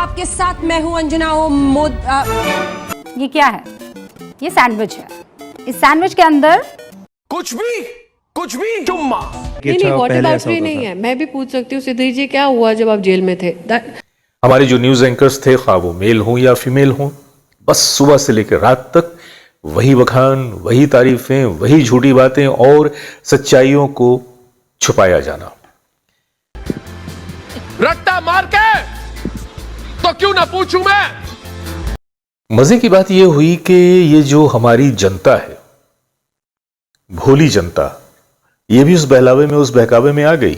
आपके साथ मैं हूं अंजना ये क्या है? ये सैंडविच है। इस सैंडविच के अंदर कुछ भी चुम्मा। नहीं व्हाट अबाउट फ्री नहीं है। मैं भी पूछ सकती हूँ सिद्धि जी, क्या हुआ जब आप जेल में थे? हमारे जो न्यूज एंकर्स थे, खा वो मेल हों या फीमेल हों, बस सुबह से लेकर रात तक वही बखान, वही तारीफें, वही झूठी बातें और सच्चाइयों को छुपाया जाना। रट्टा मार के तो क्यों ना पूछूं मैं। मजे की बात यह हुई कि ये जो हमारी जनता है, भोली जनता, ये भी उस बहलावे में, उस बहकावे में आ गई।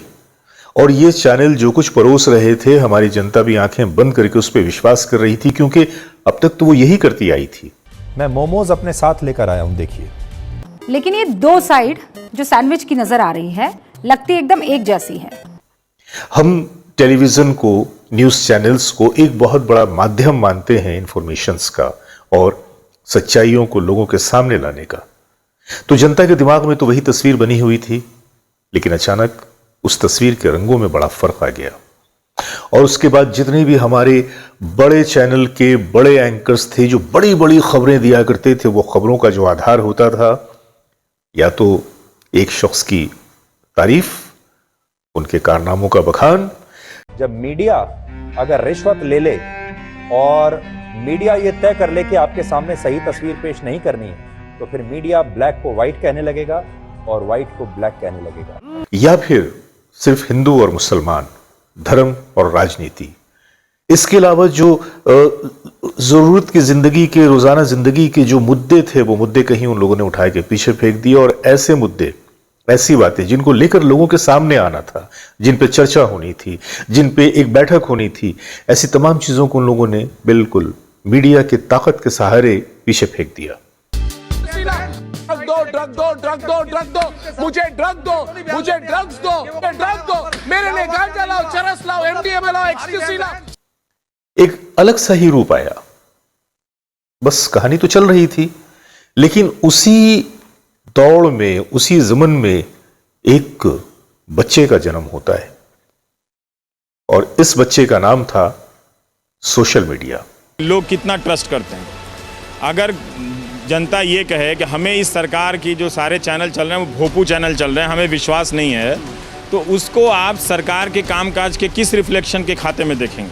और ये चैनल जो कुछ परोस रहे थे, हमारी जनता भी आंखें बंद करके उस पर विश्वास कर रही थी, क्योंकि अब तक तो वो यही करती आई थी। मैं मोमोज अपने साथ लेकर आया हूं, देखिए। लेकिन ये दो साइड जो सैंडविच की नजर आ रही है, लगती एकदम एक जैसी है। हम टेलीविजन को, न्यूज चैनल्स को एक बहुत बड़ा माध्यम मानते हैं इंफॉर्मेशंस का और सच्चाइयों को लोगों के सामने लाने का। तो जनता के दिमाग में तो वही तस्वीर बनी हुई थी, लेकिन अचानक उस तस्वीर के रंगों में बड़ा फर्क आ गया। और उसके बाद जितने भी हमारे बड़े चैनल के बड़े एंकर्स थे जो बड़ी बड़ी खबरें दिया करते थे, वो खबरों का जो आधार होता था या तो एक शख्स की तारीफ, उनके कारनामों का बखान। जब मीडिया अगर रिश्वत ले ले और मीडिया ये तय कर ले कि आपके सामने सही तस्वीर पेश नहीं करनी है, तो फिर मीडिया ब्लैक को व्हाइट कहने लगेगा और व्हाइट को ब्लैक कहने लगेगा। या फिर सिर्फ हिंदू और मुसलमान, धर्म और राजनीति, इसके अलावा जो जरूरत की जिंदगी के, रोजाना जिंदगी के जो मुद्दे थे, वो मुद्दे कहीं उन लोगों ने उठा के पीछे फेंक दिए। और ऐसे मुद्दे, ऐसी बातें जिनको लेकर लोगों के सामने आना था, जिन पे चर्चा होनी थी, जिन पे एक बैठक होनी थी, ऐसी तमाम चीजों को उन लोगों ने बिल्कुल मीडिया की ताकत के सहारे पीछे फेंक दिया। ड्रग दो, मुझे ड्रग्स दो, मेरे लिए गांजा लाओ, चरस लाओ, एमडीएमए लाओ, एक्सक्यूसी लाओ। एक अलग सा ही रूप आया। बस कहानी तो चल रही थी, लेकिन उसी दौड़ में, उसी ज़मन में एक बच्चे का जन्म होता है और इस बच्चे का नाम था सोशल मीडिया। लोग कितना ट्रस्ट करते हैं? अगर जनता ये कहे कि हमें इस सरकार की जो सारे चैनल चल रहे हैं वो भोपू चैनल चल रहे हैं, हमें विश्वास नहीं है, तो उसको आप सरकार के कामकाज के किस रिफ्लेक्शन के खाते में देखेंगे?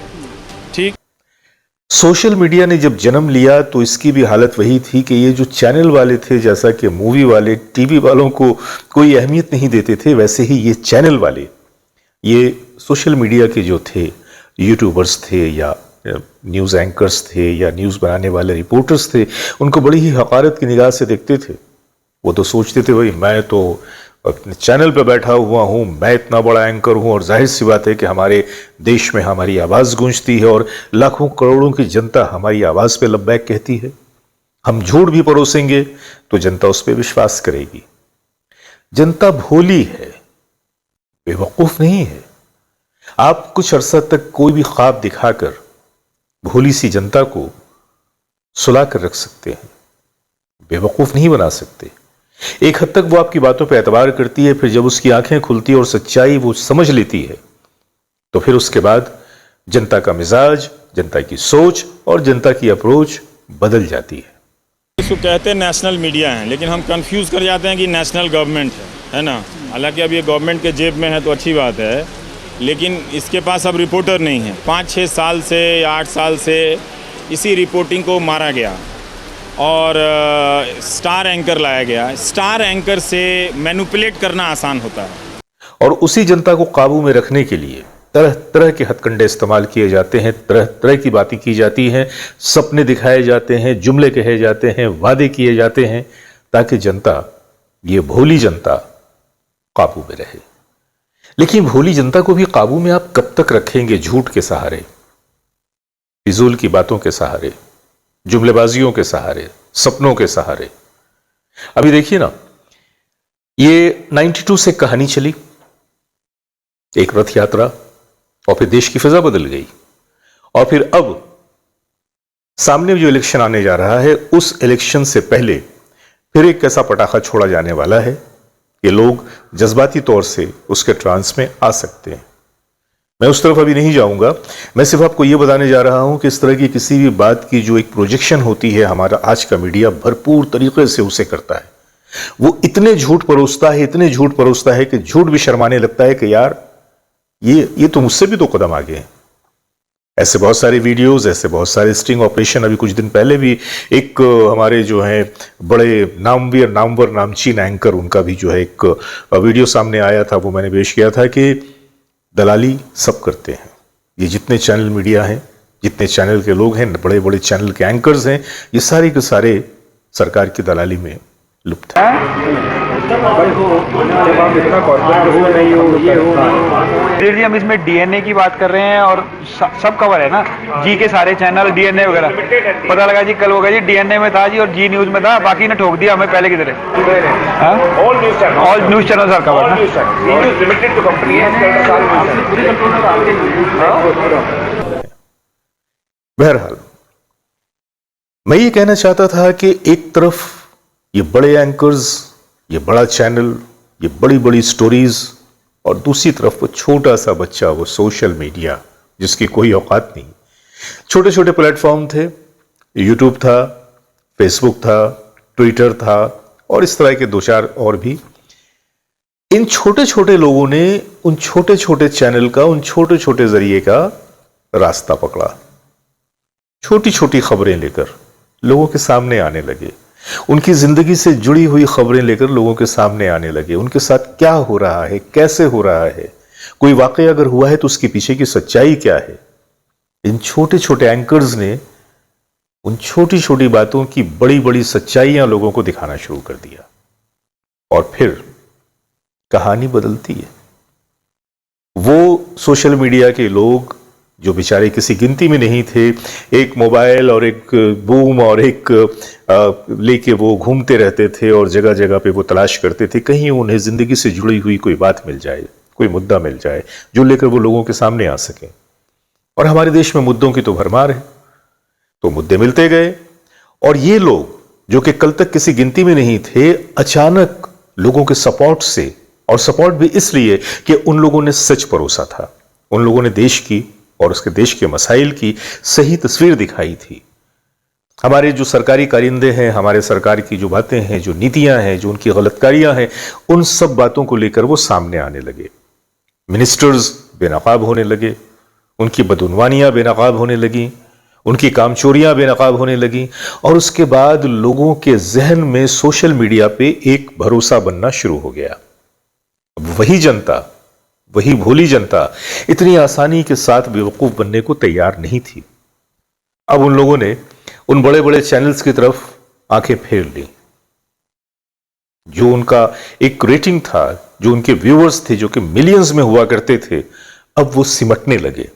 ठीक। सोशल मीडिया ने जब जन्म लिया तो इसकी भी हालत वही थी कि ये जो चैनल वाले थे, जैसा कि मूवी वाले, टीवी वालों को कोई अहमियत नहीं देते थे, वैसे ही ये चैनल वाले, ये सोशल मीडिया के जो थे, यूट्यूबर्स थे या न्यूज़ एंकर्स थे या न्यूज़ बनाने वाले रिपोर्टर्स थे, उनको बड़ी ही हकारत की निगाह से देखते थे। वो तो सोचते थे, भाई मैं तो अपने चैनल पे बैठा हुआ हूँ, मैं इतना बड़ा एंकर हूँ और जाहिर सी बात है कि हमारे देश में हमारी आवाज़ गूंजती है और लाखों करोड़ों की जनता हमारी आवाज़ पे लब्बैक कहती है। हम झूठ भी परोसेंगे तो जनता उस पर विश्वास करेगी। जनता भोली है, बेवकूफ़ नहीं है। आप कुछ अरसा तक कोई भी ख्वाब दिखाकर भोली सी जनता को सुला कर रख सकते हैं, बेवकूफ नहीं बना सकते। एक हद तक वो आपकी बातों पर एतबार करती है, फिर जब उसकी आंखें खुलती है और सच्चाई वो समझ लेती है, तो फिर उसके बाद जनता का मिजाज, जनता की सोच और जनता की अप्रोच बदल जाती है। इसको कहते हैं नेशनल मीडिया है, लेकिन हम कंफ्यूज कर जाते हैं कि नेशनल गवर्नमेंट है ना। हालांकि अब ये गवर्नमेंट के जेब में है तो अच्छी बात है, लेकिन इसके पास अब रिपोर्टर नहीं है। 5-6 साल से या 8 साल से इसी रिपोर्टिंग को मारा गया और स्टार एंकर लाया गया। स्टार एंकर से मैनिपुलेट करना आसान होता है और उसी जनता को काबू में रखने के लिए तरह तरह के हथकंडे इस्तेमाल किए जाते हैं, तरह तरह की बातें की जाती हैं, सपने दिखाए जाते हैं, जुमले कहे जाते हैं, वादे किए जाते हैं, ताकि जनता, ये भोली जनता, काबू में रहे। लेकिन भोली जनता को भी काबू में आप कब तक रखेंगे? झूठ के सहारे, फिजूल की बातों के सहारे, जुमलेबाजियों के सहारे, सपनों के सहारे। अभी देखिए ना, ये 92 से कहानी चली, एक रथ यात्रा, और फिर देश की फिजा बदल गई। और फिर अब सामने जो इलेक्शन आने जा रहा है, उस इलेक्शन से पहले फिर एक ऐसा पटाखा छोड़ा जाने वाला है कि लोग जज्बाती तौर से उसके ट्रांस में आ सकते हैं। मैं उस तरफ अभी नहीं जाऊंगा। मैं सिर्फ आपको ये बताने जा रहा हूं कि इस तरह की किसी भी बात की जो एक प्रोजेक्शन होती है, हमारा आज का मीडिया भरपूर तरीके से उसे करता है। वो इतने झूठ परोसता है, इतने झूठ परोसता है कि झूठ भी शर्माने लगता है कि यार ये तो मुझसे भी 2 कदम आगे है। ऐसे बहुत सारे वीडियोस, ऐसे बहुत सारे स्टिंग ऑपरेशन। अभी कुछ दिन पहले भी एक हमारे जो है बड़े नामवर नामचीन एंकर, उनका भी जो है एक वीडियो सामने आया था, वो मैंने पेश किया था कि दलाली सब करते हैं। ये जितने चैनल मीडिया हैं, जितने चैनल के लोग हैं, बड़े बड़े चैनल के एंकर्स हैं, ये सारे के सारे सरकार की दलाली में लुप्त है। जब आप इतना कॉर्पोरेट हो नहीं हो ये हो जी, हम इसमें डीएनए की बात कर रहे हैं और सब कवर है ना जी के सारे चैनल डीएनए वगैरह। पता लगा जी कल होगा जी डीएनए में था जी और जी न्यूज में था, बाकी ने ठोक दिया हमें पहले की तरह। All news channel sir cover ना। बहरहाल मैं ये कहना चाहता था कि एक तरफ ये बड़े एंकर्स, ये बड़ा चैनल, ये बड़ी बड़ी स्टोरीज, और दूसरी तरफ वो छोटा सा बच्चा, वो सोशल मीडिया जिसकी कोई औकात नहीं। छोटे छोटे प्लेटफॉर्म थे, यूट्यूब था, फेसबुक था, ट्विटर था और इस तरह के 2-4 और भी। इन छोटे छोटे लोगों ने उन छोटे छोटे चैनल का, उन छोटे छोटे जरिए का रास्ता पकड़ा। छोटी छोटी खबरें लेकर लोगों के सामने आने लगे, उनकी जिंदगी से जुड़ी हुई खबरें लेकर लोगों के सामने आने लगे। उनके साथ क्या हो रहा है, कैसे हो रहा है, कोई वाकया अगर हुआ है तो उसके पीछे की सच्चाई क्या है। इन छोटे छोटे एंकर्स ने उन छोटी छोटी बातों की बड़ी बड़ी सच्चाइयां लोगों को दिखाना शुरू कर दिया और फिर कहानी बदलती है। वो सोशल मीडिया के लोग जो बेचारे किसी गिनती में नहीं थे, एक मोबाइल और एक बूम और एक लेके वो घूमते रहते थे और जगह जगह पे वो तलाश करते थे कहीं उन्हें जिंदगी से जुड़ी हुई कोई बात मिल जाए, कोई मुद्दा मिल जाए जो लेकर वो लोगों के सामने आ सके। और हमारे देश में मुद्दों की तो भरमार है, तो मुद्दे मिलते गए और ये लोग जो कि कल तक किसी गिनती में नहीं थे, अचानक लोगों के सपोर्ट से, और सपोर्ट भी इसलिए कि उन लोगों ने सच परोसा था, उन लोगों ने देश की और उसके देश के मसाइल की सही तस्वीर दिखाई थी। हमारे जो सरकारी कारिंदे हैं, हमारे सरकार की जो बातें हैं, जो नीतियां हैं, जो उनकी गलतकारियां हैं, उन सब बातों को लेकर वो सामने आने लगे। मिनिस्टर्स बेनकाब होने लगे, उनकी बदउनवानियां बेनकाब होने लगी, उनकी कामचोरियां बेनकाब होने लगी और उसके बाद लोगों के जहन में सोशल मीडिया पे एक भरोसा बनना शुरू हो गया। अब वही जनता, वही भोली जनता इतनी आसानी के साथ बेवकूफ बनने को तैयार नहीं थी। अब उन लोगों ने उन बड़े बड़े चैनल्स की तरफ आंखें फेर ली। जो उनका एक रेटिंग था, जो उनके व्यूअर्स थे, जो कि मिलियंस में हुआ करते थे, अब वो सिमटने लगे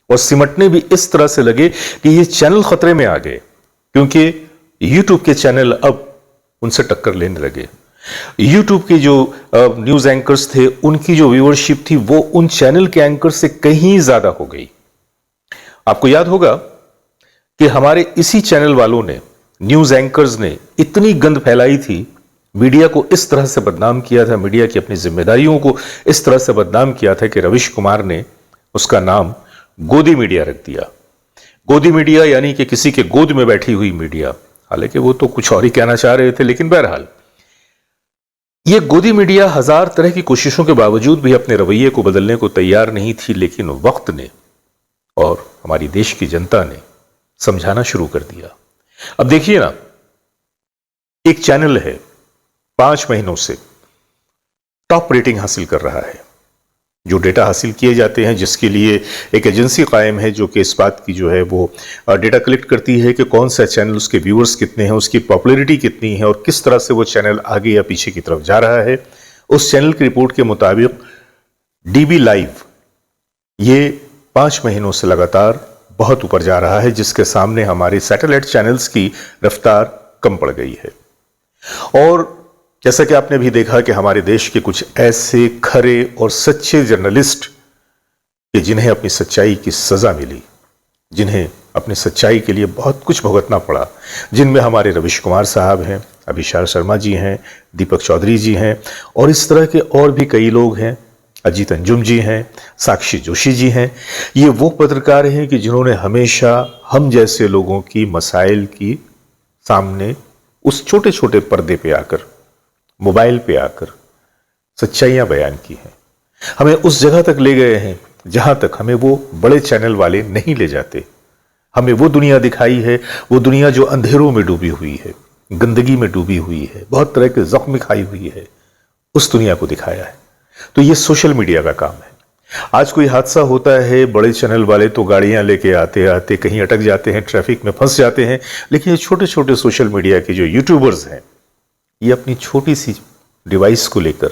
और सिमटने भी इस तरह से लगे कि ये चैनल खतरे में आ गए, क्योंकि यूट्यूब के चैनल अब उनसे टक्कर लेने लगे। यूट्यूब के जो न्यूज एंकर्स थे, उनकी जो व्यूअरशिप थी वो उन चैनल के एंकर से कहीं ज्यादा हो गई। आपको याद होगा कि हमारे इसी चैनल वालों ने, न्यूज एंकर्स ने इतनी गंद फैलाई थी, मीडिया को इस तरह से बदनाम किया था, मीडिया की अपनी जिम्मेदारियों को इस तरह से बदनाम किया था कि रविश कुमार ने उसका नाम गोदी मीडिया रख दिया। गोदी मीडिया यानी कि किसी के गोद में बैठी हुई मीडिया। हालांकि वो तो कुछ और ही कहना चाह रहे थे, लेकिन बहरहाल ये गोदी मीडिया हजार तरह की कोशिशों के बावजूद भी अपने रवैये को बदलने को तैयार नहीं थी। लेकिन वक्त ने और हमारी देश की जनता ने समझाना शुरू कर दिया। अब देखिए ना, एक चैनल है 5 महीनों से टॉप रेटिंग हासिल कर रहा है। जो डेटा हासिल किए जाते हैं, जिसके लिए एक एजेंसी कायम है जो कि इस बात की जो है वो डेटा कलेक्ट करती है कि कौन सा चैनल, उसके व्यूअर्स कितने हैं, उसकी पॉपुलैरिटी कितनी है और किस तरह से वो चैनल आगे या पीछे की तरफ जा रहा है। उस चैनल की रिपोर्ट के मुताबिक डीबी लाइव ये 5 महीनों से लगातार बहुत ऊपर जा रहा है, जिसके सामने हमारे सैटेलाइट चैनल्स की रफ्तार कम पड़ गई है। और जैसा कि आपने भी देखा कि हमारे देश के कुछ ऐसे खरे और सच्चे जर्नलिस्ट कि जिन्हें अपनी सच्चाई की सजा मिली, जिन्हें अपनी सच्चाई के लिए बहुत कुछ भुगतना पड़ा, जिनमें हमारे रविश कुमार साहब हैं, अभिषार शर्मा जी हैं, दीपक चौधरी जी हैं और इस तरह के और भी कई लोग हैं अजीत अंजुम जी हैं, साक्षी जोशी जी हैं। ये वो पत्रकार हैं कि जिन्होंने हमेशा हम जैसे लोगों की मसाइल की सामने उस छोटे छोटे पर्दे पे आकर, मोबाइल पे आकर सच्चाइयां बयान की हैं। हमें उस जगह तक ले गए हैं जहां तक हमें वो बड़े चैनल वाले नहीं ले जाते। हमें वो दुनिया दिखाई है, वो दुनिया जो अंधेरों में डूबी हुई है, गंदगी में डूबी हुई है, बहुत तरह के जख्म खाई हुई है, उस दुनिया को दिखाया है। तो ये सोशल मीडिया का काम है। आज कोई हादसा होता है, बड़े चैनल वाले तो गाड़ियां लेके आते आते कहीं अटक जाते हैं, ट्रैफिक में फंस जाते हैं, लेकिन ये छोटे छोटे सोशल मीडिया के जो यूट्यूबर्स हैं, ये अपनी छोटी सी डिवाइस को लेकर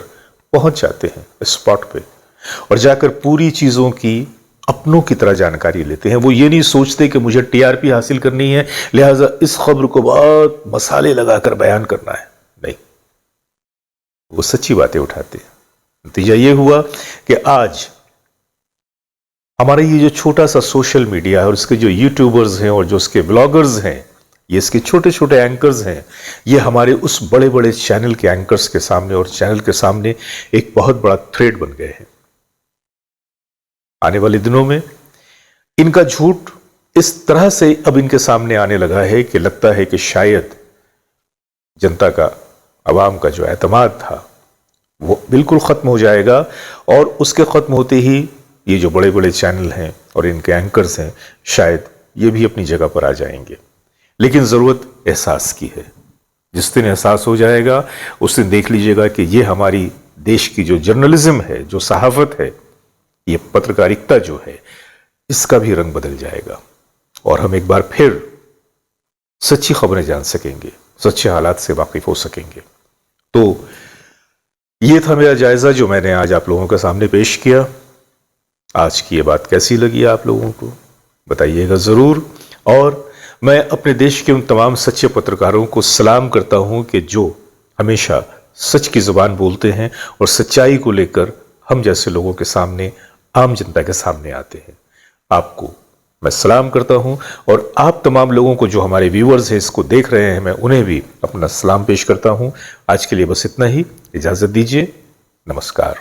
पहुंच जाते हैं स्पॉट पे और जाकर पूरी चीजों की अपनों की तरह जानकारी लेते हैं। वो ये नहीं सोचते कि मुझे टीआरपी हासिल करनी है, लिहाजा इस खबर को बहुत मसाले लगाकर बयान करना है। नहीं, वो सच्ची बातें उठाते हैं। नतीजा ये हुआ कि आज हमारा ये जो छोटा सा सोशल मीडिया है और इसके जो यूट्यूबर्स हैं और जो उसके ब्लॉगर्स हैं, ये इसके छोटे छोटे एंकर्स हैं, ये हमारे उस बड़े बड़े चैनल के एंकर्स के सामने और चैनल के सामने एक बहुत बड़ा थ्रेट बन गए हैं। आने वाले दिनों में इनका झूठ इस तरह से अब इनके सामने आने लगा है कि लगता है कि शायद जनता का, आवाम का जो एतमाद था वो बिल्कुल खत्म हो जाएगा और उसके खत्म होते ही ये जो बड़े बड़े चैनल हैं और इनके एंकर्स हैं, शायद ये भी अपनी जगह पर आ जाएंगे। लेकिन जरूरत एहसास की है। जिस दिन एहसास हो जाएगा उस दिन देख लीजिएगा कि ये हमारी देश की जो जर्नलिज्म है, जो सहाफत है, ये पत्रकारिता जो है, इसका भी रंग बदल जाएगा और हम एक बार फिर सच्ची खबरें जान सकेंगे, सच्चे हालात से वाकिफ हो सकेंगे। तो ये था मेरा जायजा जो मैंने आज आप लोगों के सामने पेश किया। आज की ये बात कैसी लगी आप लोगों को बताइएगा जरूर। और मैं अपने देश के उन तमाम सच्चे पत्रकारों को सलाम करता हूं कि जो हमेशा सच की जुबान बोलते हैं और सच्चाई को लेकर हम जैसे लोगों के सामने, आम जनता के सामने आते हैं। आपको मैं सलाम करता हूं और आप तमाम लोगों को जो हमारे व्यूअर्स हैं, इसको देख रहे हैं, मैं उन्हें भी अपना सलाम पेश करता हूं। आज के लिए बस इतना ही, इजाजत दीजिए, नमस्कार।